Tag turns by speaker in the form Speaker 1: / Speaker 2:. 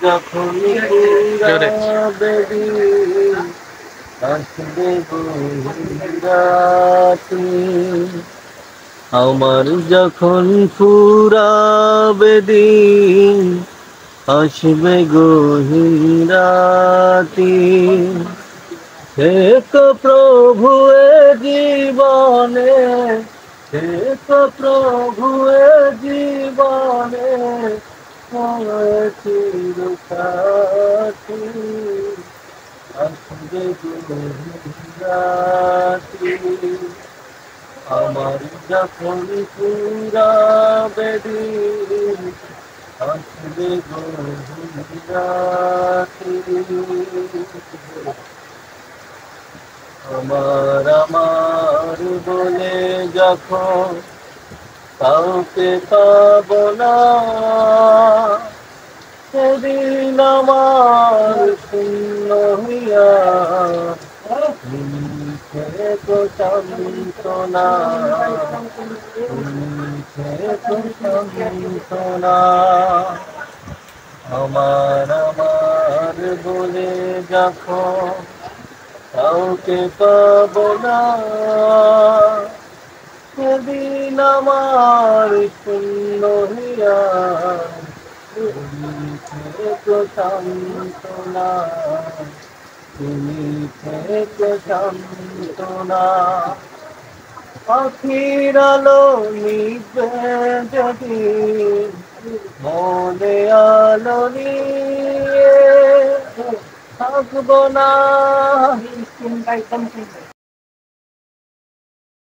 Speaker 1: যখন ফুরাবে দিন আসবে রাতি, আমার যখন ফুরাবে দিন আসবে গহীন রাতি। সে তো প্রভু এ জীবনে, সে তো প্রভু এ জীবনে চিরসাথী, আসবে রাতি, আমার যখন পুরাবে দিন আসবে রাতি। আমার আমার বলে যখন কাউকে পাব না, সেদিন আমার শূন্য হইয়া তো সান্ত্বনা, তো সান্ত্বনা। আমার আমার বলে যখন কাউকে পাব না, সেদিন আমার শূন্য হইয়া তো সান্ত্বনা, তুমি থেকে সান্ত্বনা। পাখির আলো নিবে যদি মনে আলো নিয়ে থাকবো না